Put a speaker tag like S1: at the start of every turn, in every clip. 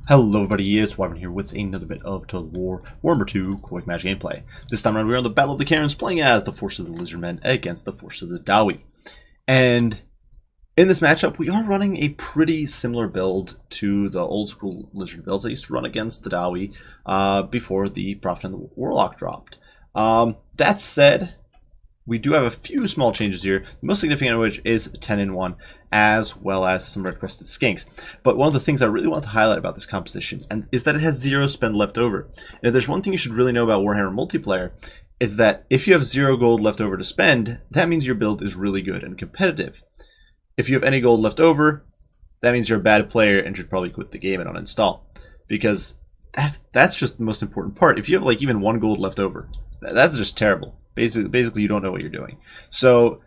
S1: Hello everybody, it's Warhammer here with another bit of Total War Warhammer 2 Quick Match gameplay. This time around we're on the Battle of the Cairns playing as the Force of the Lizardmen against the Force of the Dawi. And in this matchup we are running a pretty similar build to the old school Lizard builds I used to run against the Dawi before the Prophet and the Warlock dropped. That said, we do have a few small changes here, the most significant of which is 10-1, as well as some red-crested skinks. But one of the things I really want to highlight about this composition is that it has 0 spend left over. And if there's one thing you should really know about Warhammer multiplayer, is that if you have 0 gold left over to spend, that means your build is really good and competitive. If you have any gold left over, that means you're a bad player and should probably quit the game and uninstall. Because that's just the most important part. If you have like even 1 gold left over, that's just terrible. Basically, you don't know what you're doing. So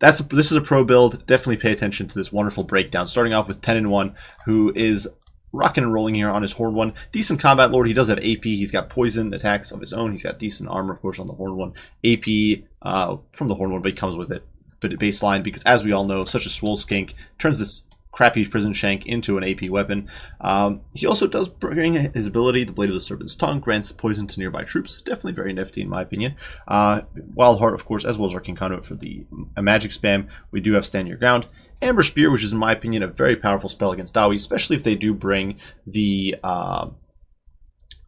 S1: this is a pro build. Definitely pay attention to this wonderful breakdown. Starting off with 10-1, who is rocking and rolling here on his Horn 1. Decent combat lord. He does have AP. He's got poison attacks of his own. He's got decent armor, of course, on the Horn 1. AP from the Horn 1, but he comes with it. But baseline, because as we all know, such a swole skink turns this crappy prison shank into an AP weapon. He also does bring his ability, the Blade of the Serpent's Tongue, grants poison to nearby troops. Definitely very nifty in my opinion. Wild Heart, of course, as well as Arcane Conduit for the magic spam. We do have Stand Your Ground. Amber Spear, which is in my opinion a very powerful spell against Dawi, especially if they do bring the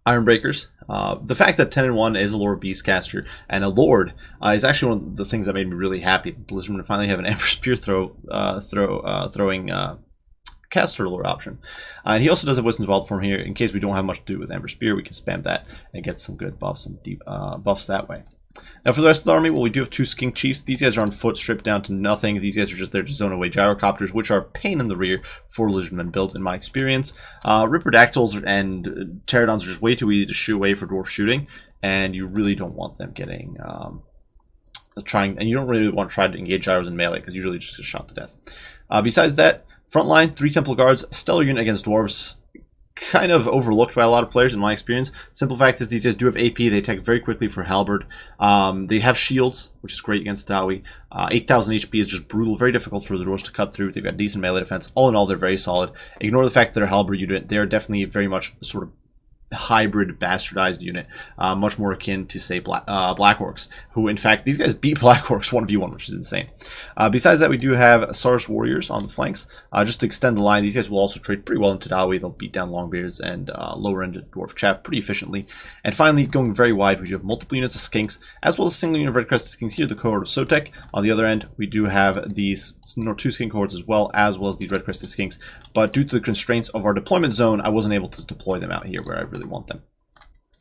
S1: Ironbreakers. The fact that 10-1 is a Lord Beastcaster and a Lord is actually one of the things that made me really happy. The Lizardmen finally have an Amber Spear throwing caster Lord option. And he also does have Wisdom's Wild form here. In case we don't have much to do with Amber Spear, we can spam that and get some good buffs and deep buffs that way. Now for the rest of the army, well, we do have 2 Skink Chiefs. These guys are on foot, stripped down to nothing. These guys are just there to zone away gyrocopters, which are a pain in the rear for Lizardmen builds in my experience. Ripperdactyls and Pterodons are just way too easy to shoot away for dwarf shooting, and you really don't want them getting and you don't really want to try to engage gyros in melee because usually just get shot to death. Besides that, frontline, 3 Temple Guards, stellar unit against dwarves. Kind of overlooked by a lot of players in my experience. Simple fact is these guys do have AP. They attack very quickly for halberd. They have shields, which is great against Dawi. 8,000 HP is just brutal, very difficult for the dwarves to cut through. They've got decent melee defense. All in all, they're very solid. Ignore the fact that they're halberd unit. They're definitely very much sort of hybrid bastardized unit, much more akin to say Black Orcs, who in fact these guys beat Black Orcs 1v1, which is insane. Besides that, we do have Saurus warriors on the flanks just to extend the line. These guys will also trade pretty well into Dawi. They'll beat down Longbeards and lower end dwarf chaff pretty efficiently. And finally, going very wide, we do have multiple units of skinks as well as a single unit of red crested skinks here, the cohort of Sotek. On the other end, we do have these 2 skink cohorts as well as these red crested skinks, but due to the constraints of our deployment zone, I wasn't able to deploy them out here where I really want them.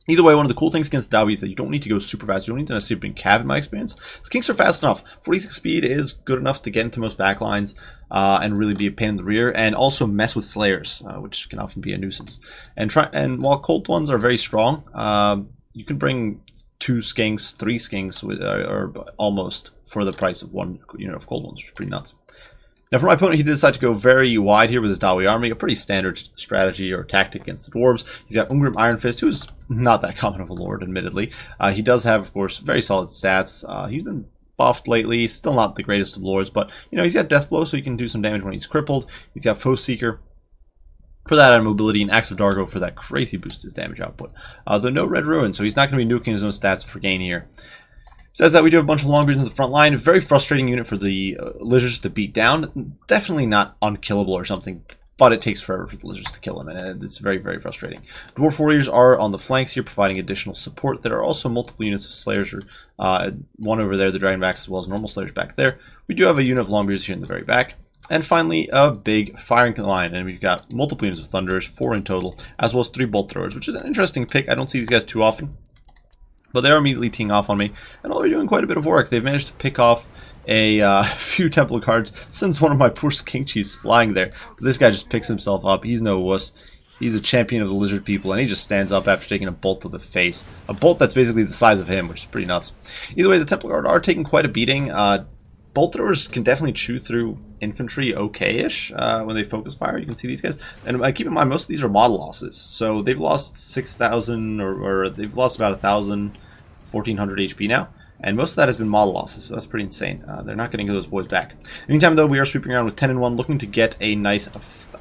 S1: Either way, one of the cool things against Dawi is that you don't need to go super fast. You don't need to necessarily bring cav in my experience. Skinks are fast enough. 46 speed is good enough to get into most backlines and really be a pain in the rear, and also mess with slayers, which can often be a nuisance. And while cold ones are very strong, you can bring 2 skinks, 3 skinks, or almost for the price of 1 unit of cold ones, which is pretty nuts. Now for my opponent, he did decide to go very wide here with his Dawi army, a pretty standard strategy or tactic against the dwarves. He's got Ungrim Iron Fist, who's not that common of a lord, admittedly. He does have, of course, very solid stats. He's been buffed lately, still not the greatest of lords, but you know, he's got Death Blow, so he can do some damage when he's crippled. He's got Foe Seeker for that added mobility, and Axe of Dargo for that crazy boost to his damage output. Though no Red Ruin, so he's not going to be nuking his own stats for gain here. Says that we do have a bunch of Longbeards in the front line. Very frustrating unit for the Lizards to beat down. Definitely not unkillable or something, but it takes forever for the Lizards to kill them, and it's very, very frustrating. Dwarf Warriors are on the flanks here, providing additional support. There are also multiple units of Slayers, one over there, the Dragonbacks, as well as normal Slayers back there. We do have a unit of Longbeards here in the very back. And finally, a big firing line, and we've got multiple units of Thunderers, 4 in total, as well as 3 Bolt Throwers, which is an interesting pick. I don't see these guys too often, but they are immediately teeing off on me, and they're doing quite a bit of work. They've managed to pick off a few Temple Guards, since one of my poor Skink Chiefs flying there. But this guy just picks himself up. He's no wuss. He's a champion of the lizard people, and he just stands up after taking a bolt to the face. A bolt that's basically the size of him, which is pretty nuts. Either way, the Temple Guard are taking quite a beating. Bolt throwers can definitely chew through infantry okay-ish when they focus fire. You can see these guys. And keep in mind, most of these are model losses. So they've lost 6,000 or they've lost about 1,000, 1,400 HP now. And most of that has been model losses, so that's pretty insane. They're not getting those boys back. In the meantime, though, we are sweeping around with 10 and 1, looking to get a nice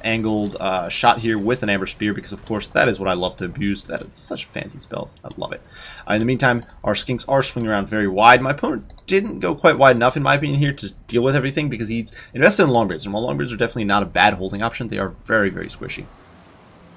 S1: angled shot here with an Amber Spear, because, of course, that is what I love to abuse. That is such fancy spells. I love it. In the meantime, our skinks are swinging around very wide. My opponent didn't go quite wide enough, in my opinion, here to deal with everything, because he invested in Longbeards. And while Longbeards are definitely not a bad holding option, they are very, very squishy.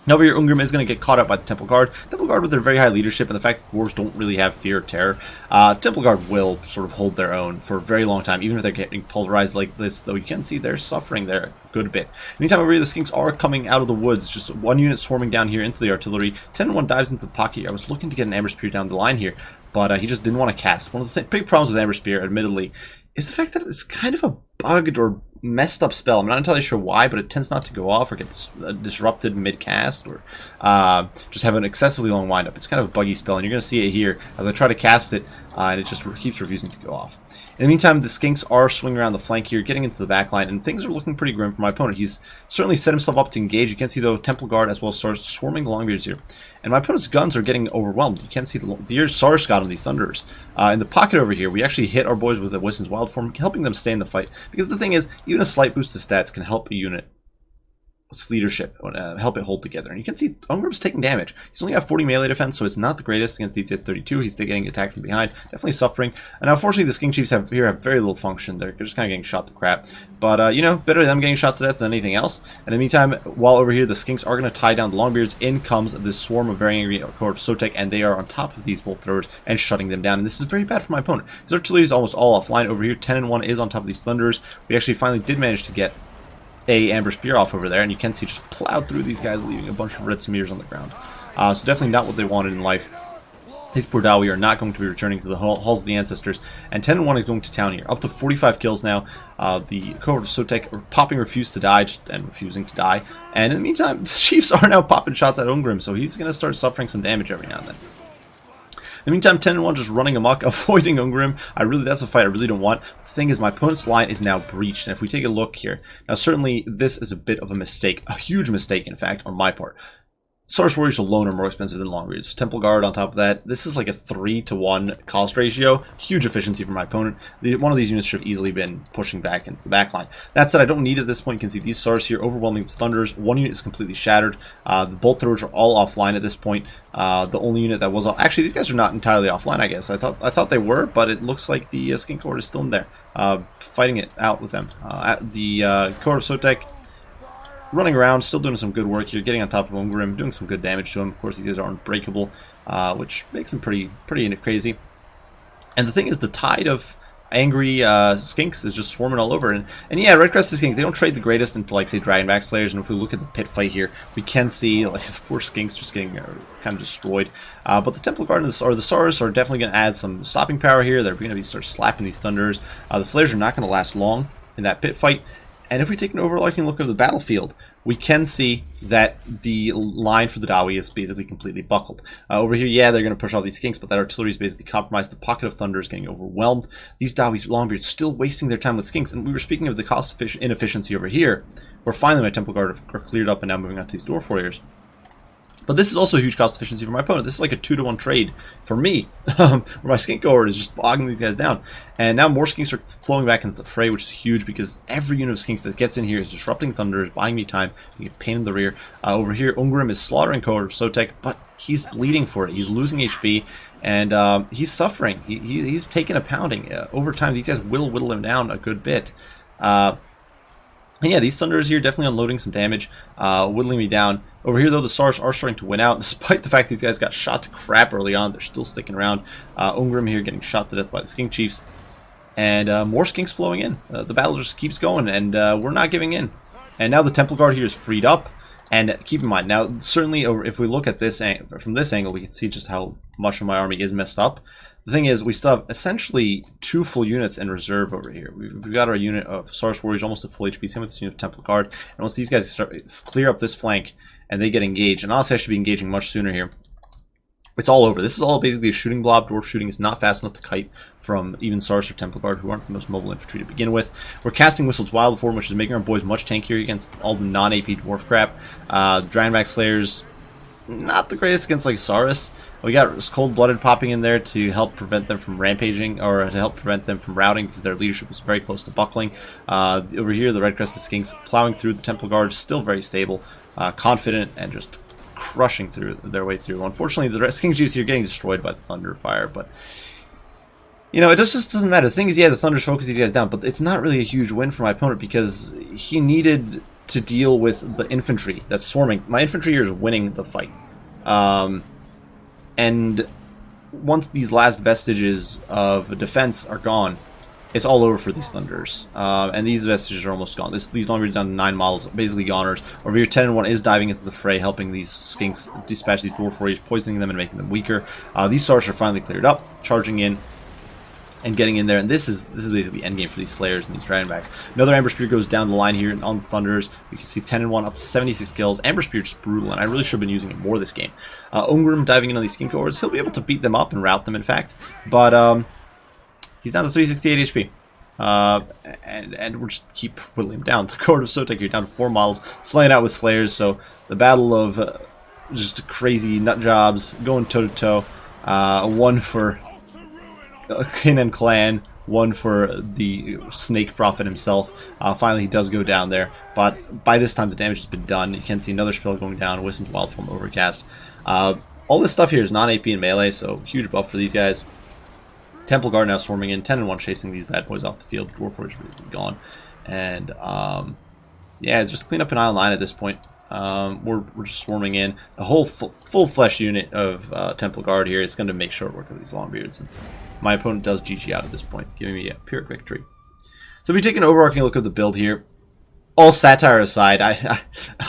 S1: Now over here, Ungrim is going to get caught up by the Temple Guard. Temple Guard with their very high leadership and the fact that dwarves don't really have fear or terror. Temple Guard will sort of hold their own for a very long time, even if they're getting pulverized like this, though you can see they're suffering there a good bit. Meantime, over here, the skinks are coming out of the woods. Just one unit swarming down here into the artillery. 10-1 dives into the pocket. I was looking to get an Amber Spear down the line here, but he just didn't want to cast. One of the big problems with Amber Spear, admittedly, is the fact that it's kind of a bugged or messed up spell. I'm not entirely sure why, but it tends not to go off or get disrupted mid-cast, or just have an excessively long windup. It's kind of a buggy spell, and you're going to see it here as I try to cast it, and it just keeps refusing to go off. In the meantime, the skinks are swinging around the flank here, getting into the back line, and things are looking pretty grim for my opponent. He's certainly set himself up to engage. You can see, though, Temple Guard as well as Sars swarming the Longbeards here. And my opponent's guns are getting overwhelmed. You can see the Sars got on these Thunderers. In the pocket over here, we actually hit our boys with a Wisdom's Wild Form, helping them stay in the fight. Because the thing is, even a slight boost to stats can help a unit. Its leadership, help it hold together. And you can see Ungrim's taking damage. He's only got 40 melee defense, so it's not the greatest against these at 32. He's still getting attacked from behind, definitely suffering. And unfortunately, the Skink Chiefs have very little function. They're just kind of getting shot to crap. But, you know, better them getting shot to death than anything else. And in the meantime, while over here, the Skinks are going to tie down the Longbeards. In comes this swarm of very angry Court of Sotek, and they are on top of these bolt throwers and shutting them down. And this is very bad for my opponent. His artillery is almost all offline over here. 10-1 is on top of these Thunderers. We actually finally did manage to get a Amber Spear off over there, and you can see just plowed through these guys, leaving a bunch of red smears on the ground. So definitely not what they wanted in life. These poor Dawi are not going to be returning to the halls of the ancestors, and 10-1 is going to town here. Up to 45 kills now. The cohort of Sotek are popping Refuse to Die, and refusing to die. And in the meantime, the Chiefs are now popping shots at Ungrim, so he's going to start suffering some damage every now and then. In the meantime, 10-1 just running amok, avoiding Ungrim. That's a fight I really don't want. The thing is, my opponent's line is now breached, and if we take a look here, now certainly this is a bit of a mistake, a huge mistake, in fact, on my part. Source Warriors alone are more expensive than Longbeards. Temple Guard on top of that. This is like a 3-to-1 cost ratio. Huge efficiency for my opponent. One of these units should have easily been pushing back into the backline. That said, I don't need at this point. You can see these Sars here overwhelming the Thunderers. One unit is completely shattered. The Bolt Throwers are all offline at this point. The only unit that was actually, these guys are not entirely offline, I guess. I thought they were, but it looks like the Skink Horde is still in there, fighting it out with them. The Court of Sotek running around, still doing some good work here, getting on top of Ungrim, doing some good damage to him. Of course, these guys are unbreakable, which makes him pretty crazy. And the thing is, the tide of angry skinks is just swarming all over. And yeah, Red Crested Skinks, they don't trade the greatest into, like, say, Dragonback Slayers. And if we look at the pit fight here, we can see, like, the poor skinks just getting kind of destroyed. But the Temple Guard or the Saurus are definitely going to add some stopping power here. They're going to start slapping these Thunders. The Slayers are not going to last long in that pit fight. And if we take an overlooking look at the battlefield, we can see that the line for the Dawi is basically completely buckled. Over here, yeah, they're going to push all these skinks, but that artillery is basically compromised. The pocket of Thunder is getting overwhelmed. These Dawi's Longbeards still wasting their time with skinks. And we were speaking of the cost inefficiency over here, where finally my Temple Guard are cleared up and now moving on to these Dwarf Warriors. But this is also a huge cost efficiency for my opponent. This is like a 2-to-1 trade for me, where my skink cohort is just bogging these guys down. And now more skinks are flowing back into the fray, which is huge because every unit of skinks that gets in here is disrupting Thunders, buying me time, being a pain in the rear. Over here, Ungrim is slaughtering cohort of Sotek, but he's bleeding for it. He's losing HP, and he's suffering. He's taking a pounding. Over time, these guys will whittle him down a good bit. And yeah, these Thunderers here definitely unloading some damage, whittling me down. Over here, though, the Sars are starting to win out. Despite the fact these guys got shot to crap early on, they're still sticking around. Ungrim here getting shot to death by the Skink Chiefs. And more Skinks flowing in. The battle just keeps going, and we're not giving in. And now the Temple Guard here is freed up. And keep in mind, now, certainly, if we look at this from this angle, we can see just how much of my army is messed up. The thing is, we still have essentially 2 full units in reserve over here. We've got our unit of Saurus Warriors almost at full HP, same with this unit of Temple Guard. And once these guys clear up this flank and they get engaged, and honestly I should be engaging much sooner here, it's all over. This is all basically a shooting blob. Dwarf shooting is not fast enough to kite from even Saurus or Temple Guard, who aren't the most mobile infantry to begin with. We're casting Whistle's Wild Form, which is making our boys much tankier against all the non-AP Dwarf crap. Dragonback Slayers, not the greatest against like Saurus. We got Cold-Blooded popping in there to help prevent them from rampaging, or to help prevent them from routing, because their leadership was very close to buckling. Over here, the Red-Crested Skinks plowing through the Temple Guard, still very stable, confident, and just crushing through their way through. Unfortunately, the Skink Chiefs here getting destroyed by the Thunder Fire, but you know, it just doesn't matter. The thing is, yeah, the Thunders focus these guys down, but it's not really a huge win for my opponent because he needed to deal with the infantry that's swarming. My infantry here is winning the fight. And once these last vestiges of defense are gone, it's all over for these Thunders. And these vestiges are almost gone. These Longbeards down to 9 models, basically goners. Over here, 10 and 1 is diving into the fray, helping these Skinks dispatch these Dwarf Warriors, poisoning them and making them weaker. These Sarks are finally cleared up, charging in and getting in there, and this is basically the endgame for these Slayers and these Dragonbacks. Another Amber Spear goes down the line here on the Thunders. You can see 10 and 1 up to 76 kills. Amber Spear just brutal, and I really should have been using it more this game. Ungrim diving in on these Skink Hordes. He'll be able to beat them up and rout them, in fact, but he's down to 368 HP. And we'll just keep whittling him down. The Court of Sotek here down to 4 models, slaying out with Slayers. So the battle of just crazy nut jobs going toe to toe. One for Kin and Clan, one for the Snake Prophet himself. Finally, he does go down there, but by this time the damage has been done. You can see another spell going down. Wisdom's Wild Form Overcast. All this stuff here is non-AP and melee, so huge buff for these guys. Temple Guard now swarming in, 10 and 1 chasing these bad boys off the field. Dwarf Warriors really gone, and yeah, it's just clean up an Isle 9 at this point. We're just swarming in. A whole full flesh unit of Temple Guard here is going to make short work of these Longbeards. And my opponent does GG out at this point, giving me a Pyrrhic victory. So if we take an overarching look at the build here, all satire aside,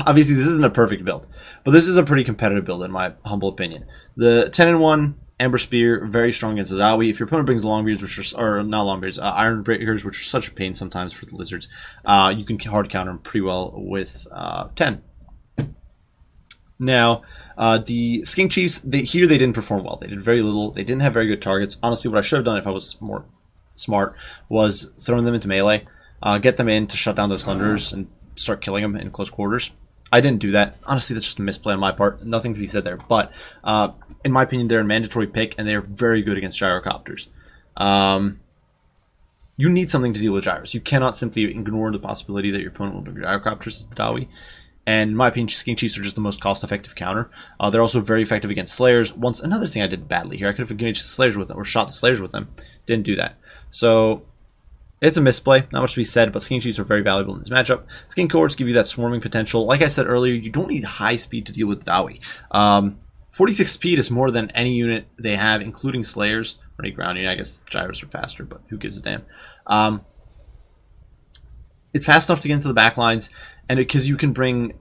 S1: obviously this isn't a perfect build, but this is a pretty competitive build in my humble opinion. The 10 and 1 Amber Spear, very strong against the Zawi. If your opponent brings Longbeards, which are, or not Longbeards, Iron Breakers, which are such a pain sometimes for the Lizards, you can hard counter them pretty well with 10. Now, the Skink Chiefs, here they didn't perform well. They did very little. They didn't have very good targets. Honestly, what I should have done if I was more smart was throwing them into melee, get them in to shut down those Thunders and start killing them in close quarters. I didn't do that. Honestly, that's just a misplay on my part. Nothing to be said there. But in my opinion, they're a mandatory pick, and they're very good against Gyrocopters. You need something to deal with Gyros. You cannot simply ignore the possibility that your opponent will bring Gyrocopters as the Dawi. And in my opinion, Skink Chiefs are just the most cost-effective counter. They're also very effective against Slayers. Another thing I did badly here, I could have engaged the Slayers with them, or shot the Slayers with them. Didn't do that. So it's a misplay. Not much to be said, but Skink Chiefs are very valuable in this matchup. Skink Hordes give you that swarming potential. Like I said earlier, you don't need high speed to deal with Dawi. 46 speed is more than any unit they have, including Slayers. Or any ground unit. I guess Gyros are faster, but who gives a damn? It's fast enough to get into the back lines, and because you can bring,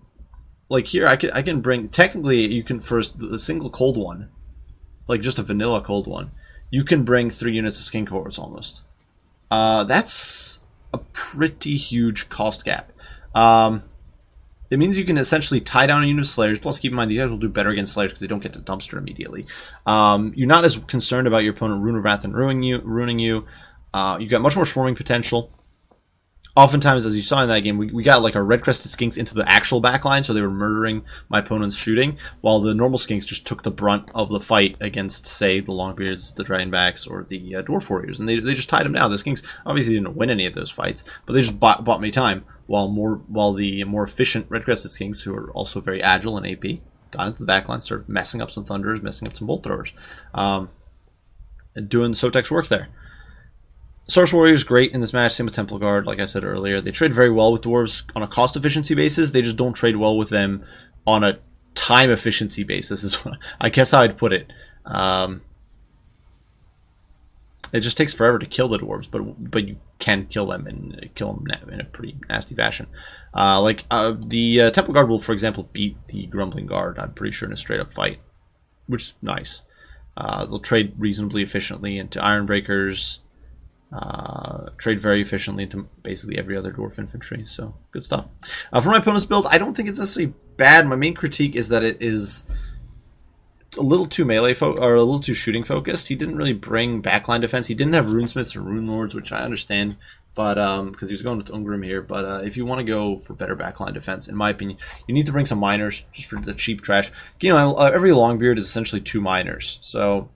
S1: like here, I can bring, technically you can, for a single cold one, like just a vanilla cold one, you can bring 3 units of Skink Hordes almost. That's a pretty huge cost gap. It means you can essentially tie down a unit of Slayers, plus keep in mind these guys will do better against Slayers because they don't get to dumpster immediately. You're not as concerned about your opponent Rune of Wrath and ruining you. You've got much more swarming potential. Oftentimes, as you saw in that game, we got like our red-crested Skinks into the actual backline, so they were murdering my opponent's shooting, while the normal Skinks just took the brunt of the fight against, say, the Longbeards, the Dragonbacks, or the Dwarf Warriors, and they just tied them down. The Skinks obviously didn't win any of those fights, but they just bought me time, while the more efficient red-crested Skinks, who are also very agile and AP, got into the backline, started messing up some Thunders, messing up some Bolt Throwers, and doing Sotek's work there. Source Warrior is great in this match, same with Temple Guard, like I said earlier. They trade very well with Dwarves on a cost efficiency basis. They just don't trade well with them on a time efficiency basis, is what I guess how I'd put it. It just takes forever to kill the Dwarves, but you can kill them and kill them in a pretty nasty fashion. The Temple Guard will, for example, beat the Grumbling Guard, I'm pretty sure, in a straight up fight, which is nice. They'll trade reasonably efficiently into Iron Breakers, trade very efficiently into basically every other Dwarf infantry, so good stuff. For my opponent's build, I don't think it's necessarily bad. My main critique is that it is a little too melee or a little too shooting focused. He didn't really bring backline defense. He didn't have runesmiths or rune lords, which I understand but because he was going with Ungrim here. But if you want to go for better backline defense, in my opinion, you need to bring some miners just for the cheap trash. You know, every Longbeard is essentially 2 miners, so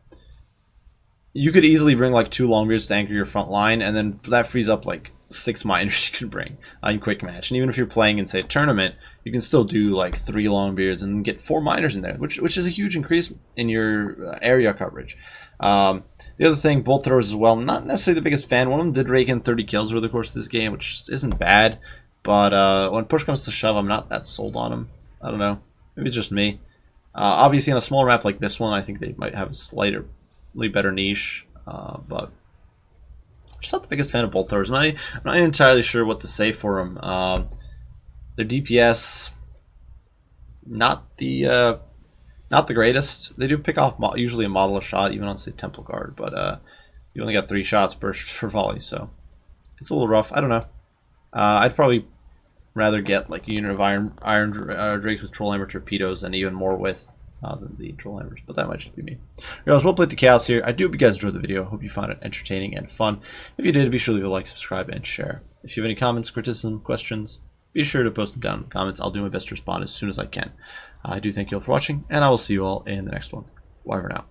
S1: you could easily bring like 2 Longbeards to anchor your front line, and then that frees up like 6 miners you can bring in quick match. And even if you're playing in, say, a tournament, you can still do like 3 Longbeards and get 4 miners in there, which is a huge increase in your area coverage. The other thing, bolt throwers as well. Not necessarily the biggest fan. One of them did rake in 30 kills over the course of this game, which isn't bad. But when push comes to shove, I'm not that sold on him. I don't know. Maybe it's just me. Obviously, on a smaller map like this one, I think they might have a slightly better niche. But just not the biggest fan of bolt throwers. I'm not entirely sure what to say for them. Their DPS, not the greatest. They do pick off usually a model a shot, even on, say, Temple Guard, but you only got 3 shots per volley, so it's a little rough. I don't know. I'd probably rather get like a unit of iron drakes with Trollhammer torpedoes and even more with than the Trollhammers, but that might just be me. Anyways, well played to Chaos here. I do hope you guys enjoyed the video. Hope you found it entertaining and fun. If you did, be sure to leave a like, subscribe, and share. If you have any comments, criticism, questions, be sure to post them down in the comments. I'll do my best to respond as soon as I can. I do thank you all for watching, and I will see you all in the next one. Bye for now.